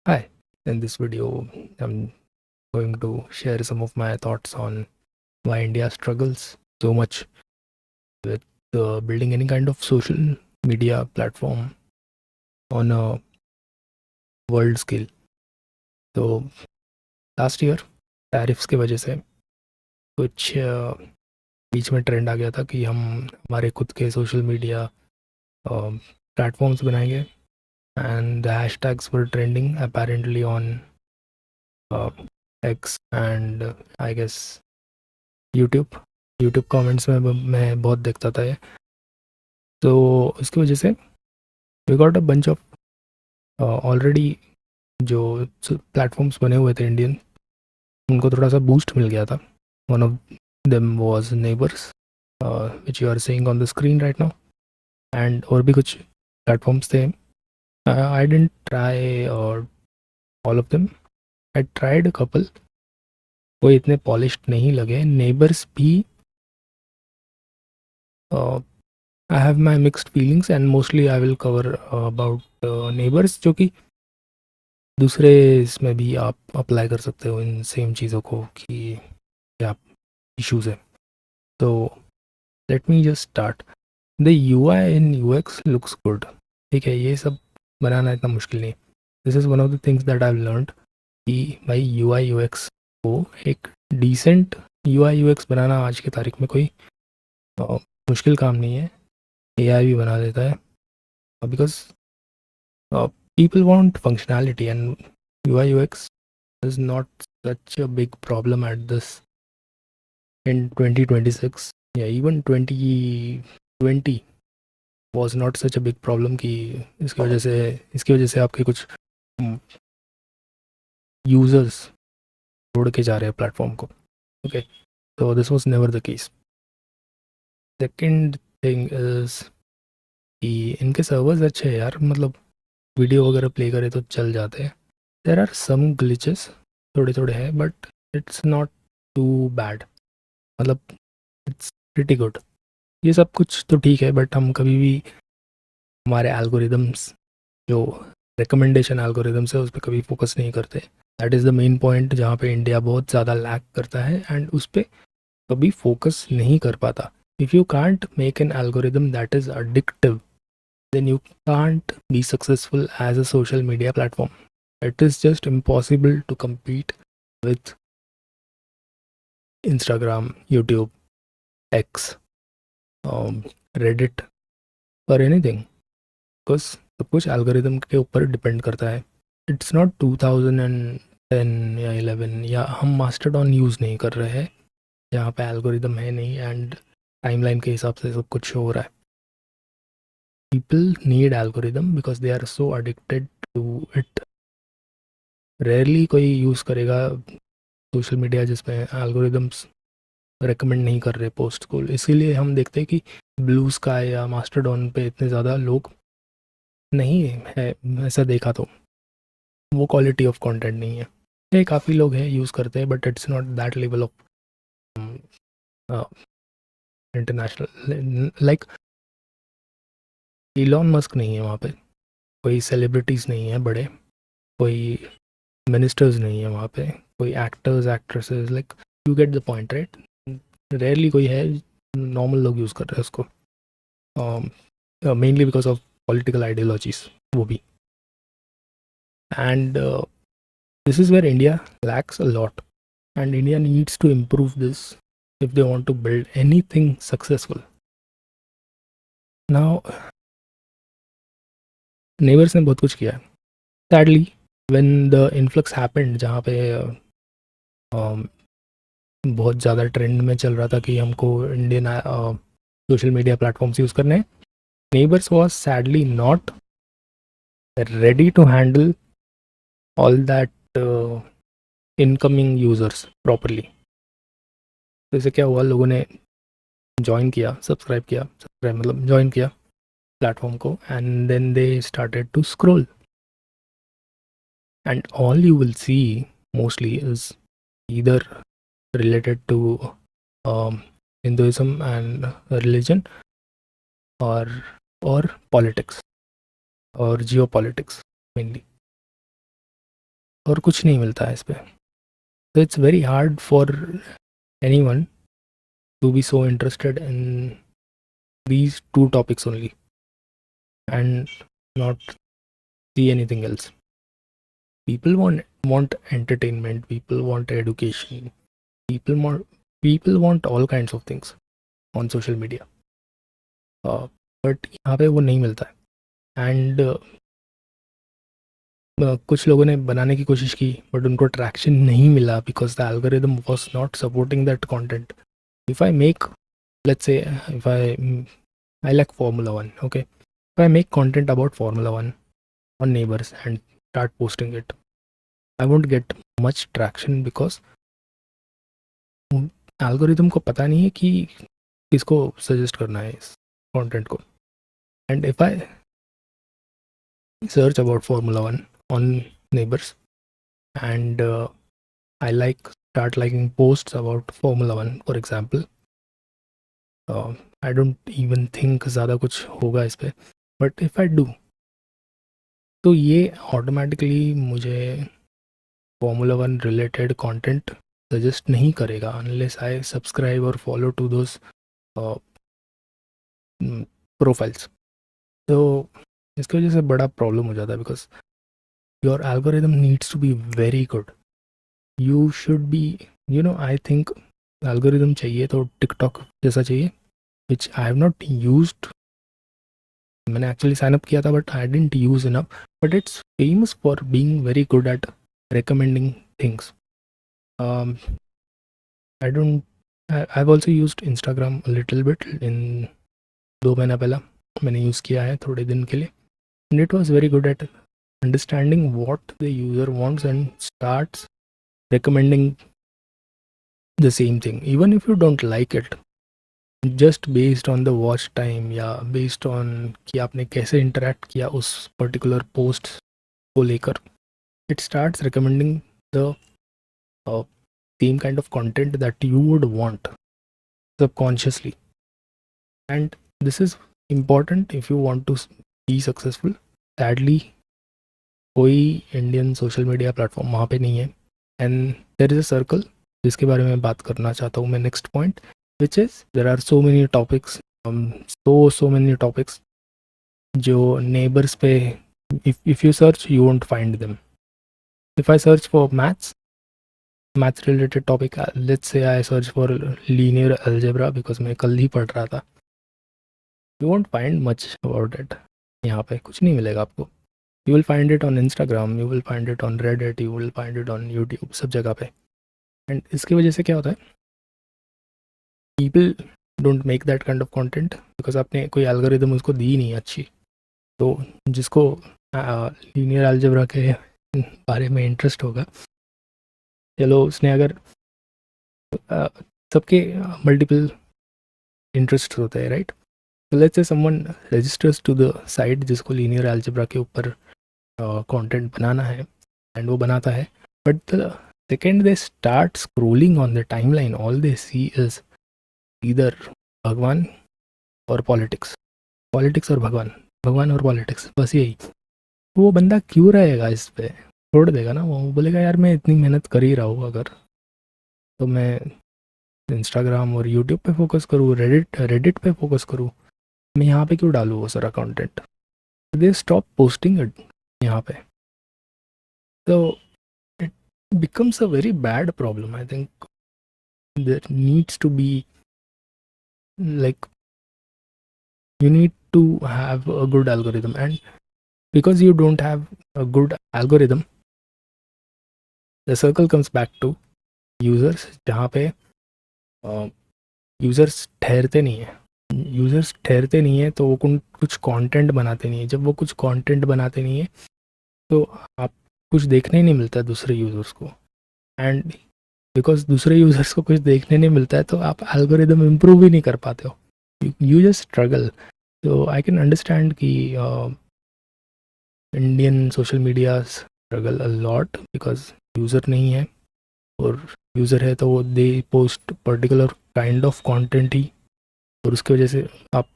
Hi, in this video, I'm going to share some of my thoughts on why India struggles so much with building any kind of social media platform on a world scale. तो last year tariffs की वजह से कुछ बीच में trend आ गया था कि हम हमारे खुद के सोशल मीडिया प्लेटफॉर्म्स बनाएंगे and the hashtags were trending apparently on X and I guess YouTube comments में मैं बहुत देखता था ये। तो इसकी वजह से we got a bunch of already जो प्लेटफॉर्म्स बने हुए थे इंडियन, उनको थोड़ा सा बूस्ट मिल गया था। One of them was neighbours which you are seeing on the screen right now, and और भी कुछ प्लेटफॉर्म्स थे। I didn't try all of them, I tried a couple, वो इतने पॉलिश्ड नहीं लगे। नेबर्स भी I have my mixed feelings and mostly I will cover about neighbours, जो कि दूसरे इसमें भी आप अप्लाई कर सकते हो इन सेम चीज़ों को कि क्या इश्यूज है। तो let me just start. The U I in U X looks good, ठीक है, ये सब बनाना इतना मुश्किल नहीं। This is one of the things that I have learned कि भाई यू आई यू एक्स को एक decent U I U X बनाना आज की तारीख में कोई मुश्किल काम नहीं है। ए आई भी बना देता है, because people want functionality, and UI UX is not such a big problem at this in 2026. Yeah, even 2020 was not such a big problem कि इसकी वजह से आपके कुछ यूजर्स छोड़ के जा रहे हैं प्लेटफॉर्म को। Okay, so this was never the case. Second thing is कि इनके सर्वर्स अच्छे हैं यार, मतलब वीडियो वगैरह प्ले करे तो चल जाते हैं। देर आर सम ग्लिचेस, थोड़े थोड़े हैं, but it's not too bad, मतलब इट्स प्रिटी गुड। ये सब कुछ तो ठीक है, बट हम कभी भी हमारे एल्गोरिदम्स, जो रिकमेंडेशन एल्गोरिदम्स है, उस पर कभी फोकस नहीं करते। That is the main point जहाँ पे इंडिया बहुत ज़्यादा लैक करता है एंड उस पर कभी फोकस नहीं कर पाता। If you can't make an algorithm that is addictive, then you can't be successful as a social media platform. It is just impossible to compete with Instagram, YouTube, X, Reddit or anything, because सब कुछ algorithm के ऊपर depend करता है। It's not 2010 या 11 या हम मास्टरडॉन use नहीं कर रहे हैं जहाँ पे एल्गोरिदम है नहीं एंड टाइमलाइन के हिसाब से सब कुछ हो रहा है। People need algorithm because they are so addicted to it. Rarely कोई यूज़ करेगा सोशल मीडिया जिसमें एल्गोरिदम्स रेकमेंड नहीं कर रहे पोस्ट को। इसीलिए हम देखते हैं कि ब्लू स्काई या मास्टरडॉन पे इतने ज़्यादा लोग नहीं है। ऐसा देखा तो वो क्वालिटी ऑफ कंटेंट नहीं है। ये काफ़ी लोग हैं यूज़ करते हैं, but it's not that level of international. Like Elon Musk नहीं है वहाँ पे, कोई सेलिब्रिटीज़ नहीं है बड़े, कोई मिनिस्टर्स नहीं है वहाँ पे, कोई actors actresses, like you get the point right. Rarely कोई है, नॉर्मल लोग यूज़ कर रहे हैं उसको, mainly because of political ideologies वो भी। And this is where India lacks a lot, and India needs to improve this if they want to build anything successful. Now neighbours ने बहुत कुछ किया है। Sadly when the influx happened, जहाँ पे बहुत ज़्यादा ट्रेंड में चल रहा था कि हमको Indian social media platforms use करने हैं, neighbours was sadly not ready to handle all that incoming users properly. तो इससे क्या हुआ, लोगों ने ज्वाइन किया, सब्सक्राइब मतलब ज्वाइन किया प्लेटफॉर्म को, and then they started to scroll, and all you will see mostly is either related to Hinduism and religion, or politics or geopolitics mainly. और कुछ नहीं मिलता है इस पे। तो it's very hard for anyone to be so interested in these two topics only and not see anything else. People want entertainment, people want education, people want all kinds of things on social media, but यहाँ पे वो नहीं मिलता है। And कुछ लोगों ने बनाने की कोशिश की बट उनको ट्रैक्शन नहीं मिला because the algorithm was not supporting that content. If I make, let's say, if I like Formula 1, okay? If I make content about Formula 1 on Neighbors and start posting it, I won't get much traction because algorithm को पता नहीं है कि किसको suggest करना है इस content को। And if I search about Formula 1 on Neighbors and I start liking posts about Formula 1 for example, I don't even think ज़्यादा कुछ होगा इस पर, बट इफ़ आई डू तो ये ऑटोमेटिकली मुझे Formula 1 रिलेटेड कंटेंट सजेस्ट नहीं करेगा अनलेस आई सब्सक्राइब और फॉलो टू दोज प्रोफाइल्स। तो इसकी वजह से बड़ा प्रॉब्लम हो जाता है because your algorithm needs to be very good. You should be, I think algorithm चाहिए तो टिकटॉक जैसा चाहिए, which I have not used. मैंने एक्चुअली साइन अप किया था but I didn't use enough, but it's famous for being very good at recommending things. I've also used Instagram a little bit in 2 महीना पहला मैंने use किया है थोड़े दिन के लिए, and it was very good at understanding what the user wants and starts recommending the same thing even if you don't like it, just based on the watch time या based on कि आपने कैसे interact किया उस particular post को लेकर, it starts recommending the same kind of content that you would want subconsciously. And this is important if you want to be successful. Sadly कोई Indian social media platform वहाँ पे नहीं है, and there is a circle जिसके बारे में बात करना चाहता हूँ मैं next point, which is there are so many topics, so many topics जो नेबर्स पे if you search you won't find them. If I search for maths related topic, let's say I search for linear algebra because मैं कल ही पढ़ रहा था, you won't find much about it। यहाँ पे कुछ नहीं मिलेगा आपको। You will find it on Instagram, you will find it on Reddit, you will find it on YouTube, सब जगह पे। and इसकी वजह से क्या होता है, people don't make that kind of content because आपने कोई algorithm उसको दी नहीं अच्छी। तो जिसको linear algebra के बारे में इंटरेस्ट होगा, चलो उसने अगर सबके मल्टीपल इंटरेस्ट होते हैं राइट, तो let's say someone registers to the site जिसको लीनियर अलजेब्रा के ऊपर कंटेंट बनाना है एंड वो बनाता है, but the second they start scrolling on the timeline all they see is either भगवान और पॉलिटिक्स, पॉलिटिक्स और भगवान, भगवान और पॉलिटिक्स, बस यही। वो बंदा क्यों रहेगा इस पे, छोड़ देगा ना, वो बोलेगा यार मैं इतनी मेहनत कर ही रहा हूँ अगर, तो मैं इंस्टाग्राम और यूट्यूब पे फोकस करूँ, रेडिट पे फोकस करूँ, मैं यहाँ पे क्यों डालूँ वो सारा content. They stop posting it यहाँ पे, तो it becomes a very bad problem. I think there needs to be like you need to have a good algorithm, and because you don't have a good algorithm, the circle comes back to users, जहाँ पे users ठहरते नहीं है। Users ठहरते नहीं है तो वो कुछ कंटेंट बनाते नहीं है, जब वो कुछ कंटेंट बनाते नहीं है तो आप कुछ देखने नहीं मिलता दूसरे यूज़र्स को, एंड बिकॉज दूसरे यूज़र्स को कुछ देखने नहीं मिलता है तो आप एल्गोरिदम इम्प्रूव ही नहीं कर पाते हो, यू जस्ट स्ट्रगल। तो आई कैन अंडरस्टैंड कि Indian social media struggle a lot because user नहीं है, और यूज़र है तो वो they post particular kind of content ही, और उसकी वजह से आप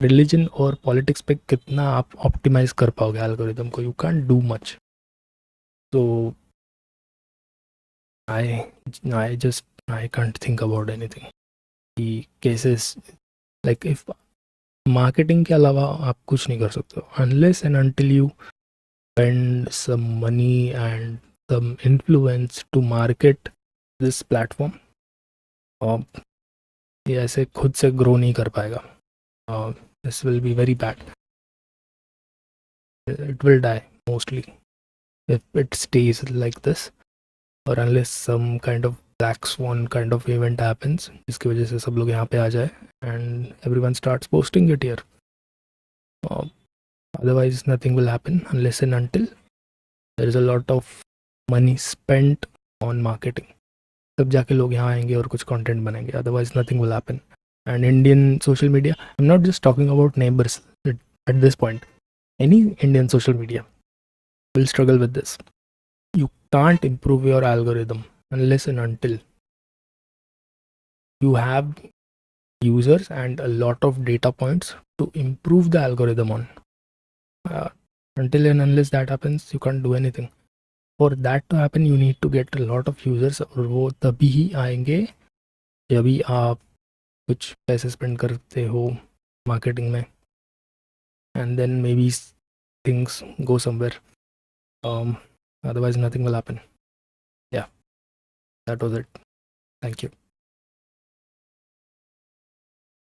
रिलीजन और पॉलिटिक्स पे कितना आप ऑप्टिमाइज़ कर पाओगे एल्गोरिदम को, यू कैन डू मच। तो I can't think about anything. The cases, like if marketing के अलावा आप कुछ नहीं कर सकते हो unless and until you spend some money and some influence to market this platform. और ये ऐसे खुद से ग्रो नहीं कर पाएगा. This will be very bad. It will die mostly if it stays like this, or unless some kind of black swan kind of event happens जिसकी वजह से सब लोग यहाँ पे आ जाए and everyone starts posting it here. Otherwise nothing will happen unless and until there is a lot of money spent on marketing. तब जाके लोग यहाँ आएंगे और कुछ content बनाएंगे. Otherwise nothing will happen. And Indian social media, I'm not just talking about neighbors at this point. Any Indian social media will struggle with this. You can't improve your algorithm unless and until you have users and a lot of data points to improve the algorithm on. Until and unless that happens, you can't do anything. For that to happen, you need to get a lot of users, और वो तभी ही आएंगे जब भी आप कुछ पैसे spend करते हो मार्केटिंग में, and then maybe things go somewhere. Otherwise nothing will happen. Yeah, that was it. Thank you.